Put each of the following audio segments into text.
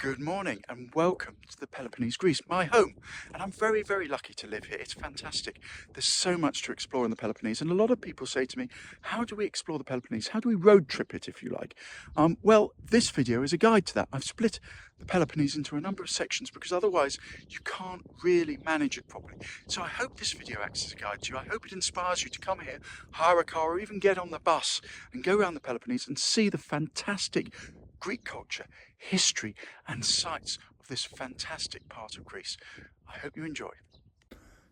Good morning and welcome to the Peloponnese, Greece, my home. And I'm very, very lucky to live here. It's fantastic. There's so much to explore in the Peloponnese. And a lot of people say to me, how do we explore the Peloponnese? How do we road trip it, if you like? Well, this video is a guide to that. I've split the Peloponnese into a number of sections because otherwise you can't really manage it properly. So I hope this video acts as a guide to you. I hope it inspires you to come here, hire a car, or even get on the bus and go around the Peloponnese and see the fantastic Greek culture, history and sites of this fantastic part of Greece. I hope you enjoy.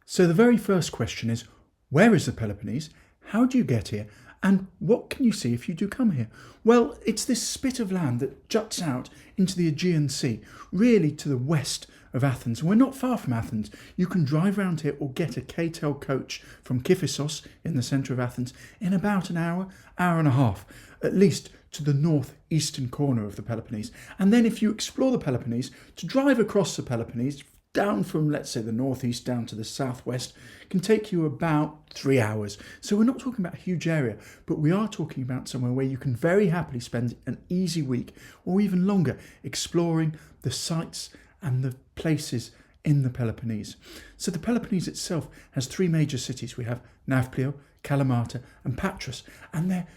So the very first question is, where is the Peloponnese? How do you get here? And what can you see if you do come here? Well, it's this spit of land that juts out into the Aegean Sea, really to the west of Athens. We're not far from Athens. You can drive around here or get a K-tail coach from Kiphisos in the centre of Athens in about an hour and a half, at least to the northeastern corner of the Peloponnese. And then if you explore the Peloponnese, to drive across the Peloponnese, down from, let's say, the northeast down to the southwest, can take you about 3 hours. So we're not talking about a huge area, but we are talking about somewhere where you can very happily spend an easy week or even longer exploring the sites and the places in the Peloponnese. So the Peloponnese itself has three major cities. We have Nafplio, Kalamata and Patras, and they're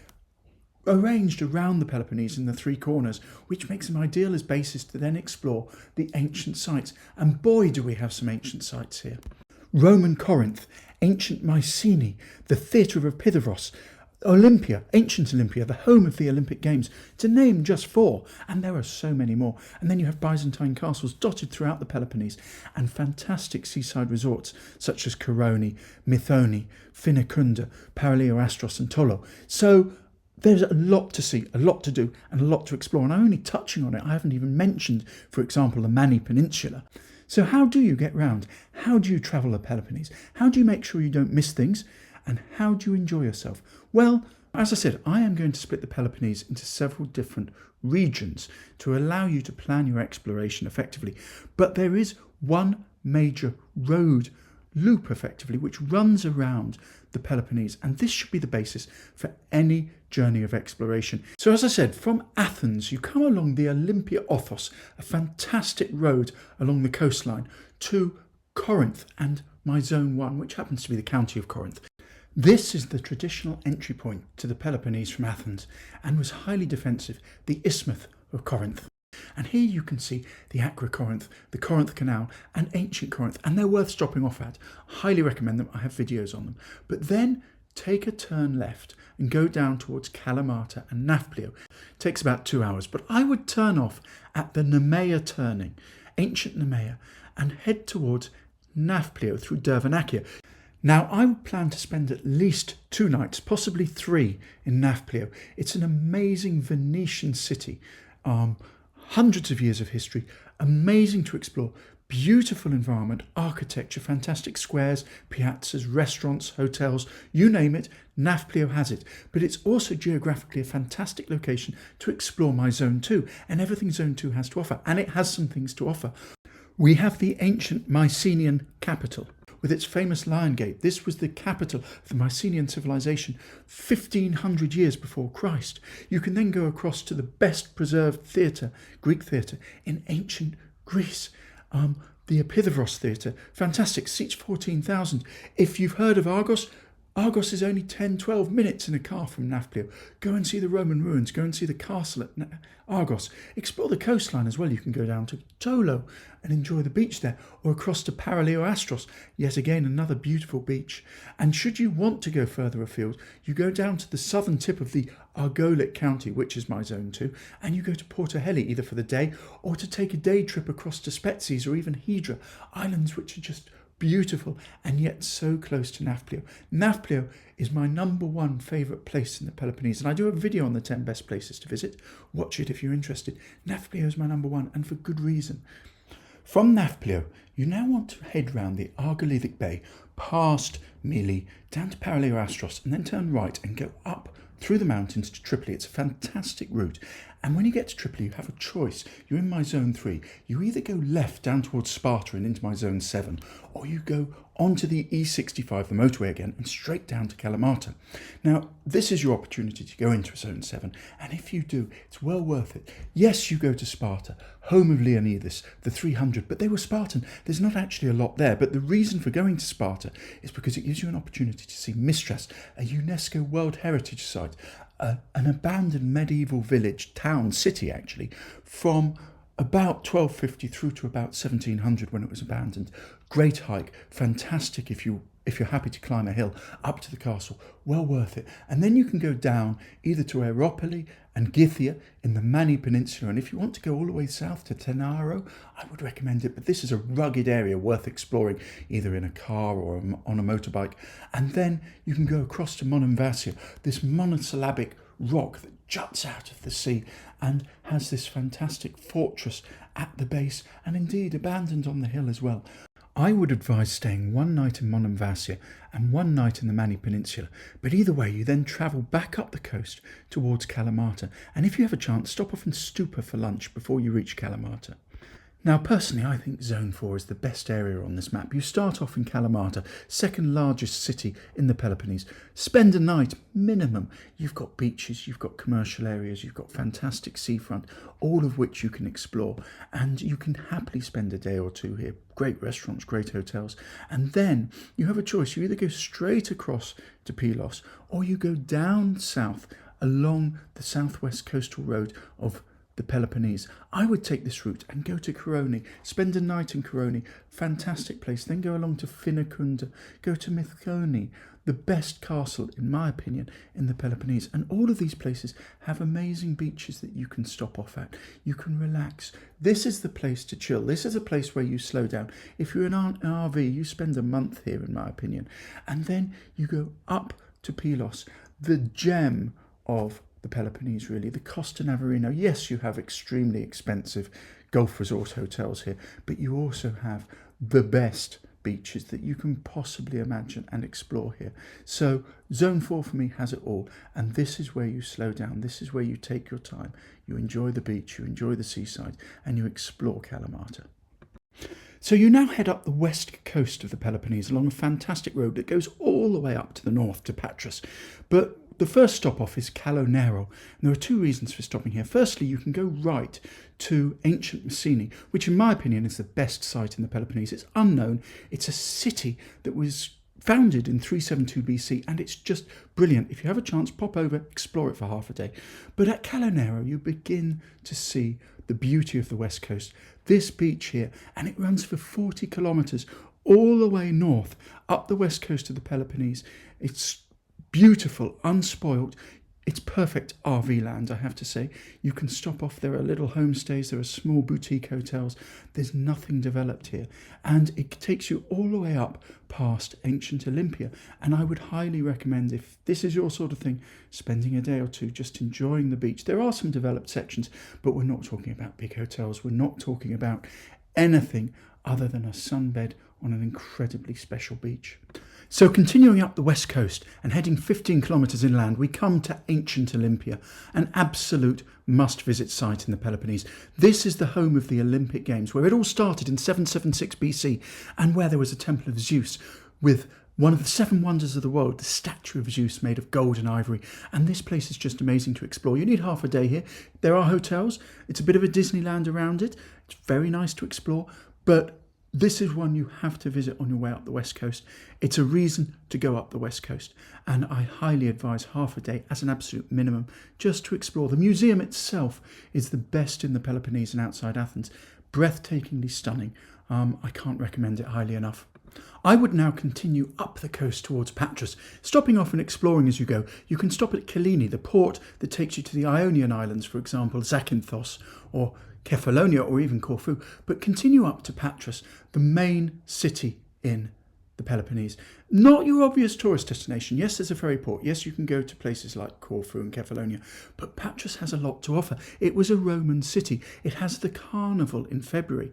arranged around the Peloponnese in the three corners, which makes them ideal as bases to then explore the ancient sites. And boy, do we have some ancient sites here. Roman Corinth, ancient Mycenae, the theatre of Epidavros, Olympia, ancient Olympia, the home of the Olympic Games, to name just four, and there are so many more. And then you have Byzantine castles dotted throughout the Peloponnese, and fantastic seaside resorts such as Koroni, Methoni, Finicunda, Paralio, Astros and Tolo. So there's a lot to see, a lot to do, and a lot to explore. And I'm only touching on it. I haven't even mentioned, for example, the Mani Peninsula. So how do you get round? How do you travel the Peloponnese? How do you make sure you don't miss things? And how do you enjoy yourself? Well, as I said, I am going to split the Peloponnese into several different regions to allow you to plan your exploration effectively. But there is one major road loop, effectively, which runs around the Peloponnese, and this should be the basis for any journey of exploration. So as I said, from Athens you come along the Olympia Othos, a fantastic road along the coastline, to Corinth and my Zone 1, which happens to be the county of Corinth. This is the traditional entry point to the Peloponnese from Athens and was highly defensive, the Isthmus of Corinth. And here you can see the Acrocorinth, the Corinth Canal and ancient Corinth, and they're worth stopping off at. Highly recommend them, I have videos on them. But then take a turn left and go down towards Kalamata and Nafplio. It takes about 2 hours, but I would turn off at the Nemea turning, ancient Nemea, and head towards Nafplio through Dervenakia. Now, I would plan to spend at least 2 nights, possibly 3, in Nafplio. It's an amazing Venetian city. Hundreds of years of history, amazing to explore, beautiful environment, architecture, fantastic squares, piazzas, restaurants, hotels, you name it, Nafplio has it. But it's also geographically a fantastic location to explore my Zone 2 and everything Zone 2 has to offer, and it has some things to offer. We have the ancient Mycenaean capital with its famous Lion Gate. This was the capital of the Mycenaean civilization 1500 years before Christ. You can then go across to the best preserved theatre, Greek theatre, in ancient Greece. The Epidavros theatre, fantastic, seats 14,000. If you've heard of Argos, Argos is only 10-12 minutes in a car from Nafplio. Go and see the Roman ruins, go and see the castle at Argos. Explore the coastline as well. You can go down to Tolo and enjoy the beach there, or across to Paralio Astros, yet again another beautiful beach. And should you want to go further afield, you go down to the southern tip of the Argolic county, which is my Zone 2, and you go to Porto, either for the day or to take a day trip across to Spetses or even Hydra, islands which are just beautiful and yet so close to Nafplio. Nafplio is my #1 favourite place in the Peloponnese, and I do have a video on the 10 best places to visit. Watch it if you're interested. Nafplio is my #1, and for good reason. From Nafplio, you now want to head round the Argolithic Bay, past Myloi, down to Paralio Astros, and then turn right and go up through the mountains to Tripoli. It's a fantastic route, And when you get to Tripoli, you have a choice. You're in my zone 3. You either go left down towards Sparta and into my zone 7, or you go onto the E65, the motorway again, and straight down to Kalamata. Now, this is your opportunity to go into zone 7, and if you do, it's well worth it. Yes, you go to Sparta, home of Leonidas, the 300, but they were Spartan. There's not actually a lot there, but the reason for going to Sparta is because it gives you an opportunity to see Mystras, a UNESCO World Heritage Site, an abandoned medieval village, town, city actually, from about 1250 through to about 1700 when it was abandoned. Great hike, fantastic if you're happy to climb a hill up to the castle, well worth it. And then you can go down either to Areopoli and Gytheio in the Mani Peninsula, and if you want to go all the way south to Tenaro, I would recommend it, but this is a rugged area worth exploring either in a car or on a motorbike. And then you can go across to Monemvasia, this monosyllabic rock that juts out of the sea and has this fantastic fortress at the base, and indeed abandoned on the hill as well. I would advise staying one night in Monemvasia and one night in the Mani Peninsula, but either way you then travel back up the coast towards Kalamata, and if you have a chance, stop off in Stupa for lunch before you reach Kalamata. Now, personally, I think Zone 4 is the best area on this map. You start off in Kalamata, second largest city in the Peloponnese. Spend a night, minimum. You've got beaches, you've got commercial areas, you've got fantastic seafront, all of which you can explore. And you can happily spend a day or two here. Great restaurants, great hotels. And then you have a choice. You either go straight across to Pylos, or you go down south along the southwest coastal road of the Peloponnese. I would take this route and go to Koroni, spend a night in Koroni, fantastic place, then go along to Finakunda, go to Methoni, the best castle, in my opinion, in the Peloponnese. And all of these places have amazing beaches that you can stop off at. You can relax. This is the place to chill. This is a place where you slow down. If you're in an RV, you spend a month here, in my opinion. And then you go up to Pylos, the gem of the Peloponnese, really, the Costa Navarino. Yes, you have extremely expensive golf resort hotels here, but you also have the best beaches that you can possibly imagine and explore here. So Zone 4 for me has it all, and this is where you slow down, this is where you take your time, you enjoy the beach, you enjoy the seaside, and you explore Kalamata. So you now head up the west coast of the Peloponnese along a fantastic road that goes all the way up to the north to Patras. But the first stop off is Kalonero, and there are two reasons for stopping here. Firstly, you can go right to ancient Messene, which in my opinion is the best site in the Peloponnese. It's unknown. It's a city that was founded in 372 BC, and it's just brilliant. If you have a chance, pop over, explore it for half a day. But at Kalonero, you begin to see the beauty of the west coast. This beach here, and it runs for 40 kilometres all the way north up the west coast of the Peloponnese. It's beautiful, unspoilt. It's perfect RV land, I have to say. You can stop off. There are little homestays, there are small boutique hotels. There's nothing developed here. And it takes you all the way up past ancient Olympia. And I would highly recommend, if this is your sort of thing, spending a day or two just enjoying the beach. There are some developed sections, but we're not talking about big hotels. We're not talking about anything other than a sunbed on an incredibly special beach. So continuing up the west coast and heading 15 kilometres inland, we come to ancient Olympia, an absolute must-visit site in the Peloponnese. This is the home of the Olympic Games, where it all started in 776 BC, and where there was a temple of Zeus with one of the seven wonders of the world, the statue of Zeus made of gold and ivory. And this place is just amazing to explore. You need half a day here. There are hotels. It's a bit of a Disneyland around it. It's very nice to explore, but this is one you have to visit on your way up the west coast. It's a reason to go up the west coast, and I highly advise half a day as an absolute minimum just to explore. The museum itself is the best in the Peloponnese and outside Athens. Breathtakingly stunning. I can't recommend it highly enough. I would now continue up the coast towards Patras, stopping off and exploring as you go. You can stop at Cheli, the port that takes you to the Ionian Islands, for example, Zakynthos, or Kefalonia, or even Corfu, but continue up to Patras, the main city in the Peloponnese. Not your obvious tourist destination. Yes, there's a ferry port. Yes, you can go to places like Corfu and Kefalonia, but Patras has a lot to offer. It was a Roman city. It has the carnival in February,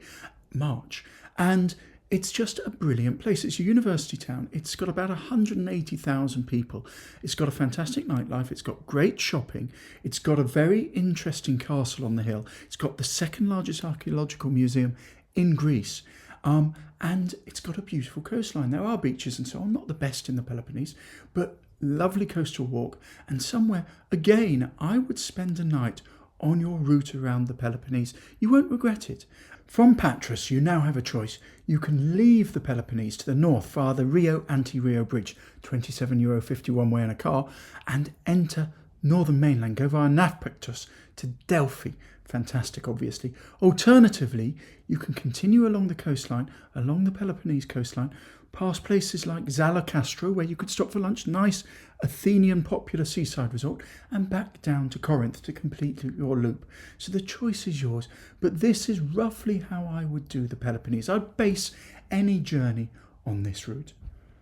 March, and It's just a brilliant place. It's a university town. It's got about 180,000 people. It's got a fantastic nightlife. It's got great shopping. It's got a very interesting castle on the hill. It's got the second largest archaeological museum in Greece. And it's got a beautiful coastline. There are beaches and so on, not the best in the Peloponnese, but lovely coastal walk. And somewhere, again, I would spend a night on your route around the Peloponnese. You won't regret it. From Patras, you now have a choice. You can leave the Peloponnese to the north via the Rio-Anti-Rio bridge, €27.50 one way in a car, and enter northern mainland. Go via Nafplio to Delphi. Fantastic, obviously. Alternatively, you can continue along the coastline, along the Peloponnese coastline, past places like Zalakastro, where you could stop for lunch, nice Athenian popular seaside resort, and back down to Corinth to complete your loop. So the choice is yours, but this is roughly how I would do the Peloponnese. I'd base any journey on this route.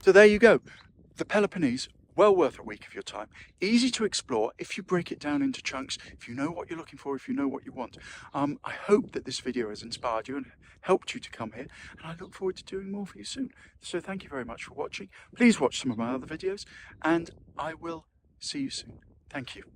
So there you go. The Peloponnese, well worth a week of your time. Easy to explore if you break it down into chunks, if you know what you're looking for, if you know what you want. I hope that this video has inspired you and helped you to come here, and I look forward to doing more for you soon. So thank you very much for watching. Please watch some of my other videos, and I will see you soon. Thank you.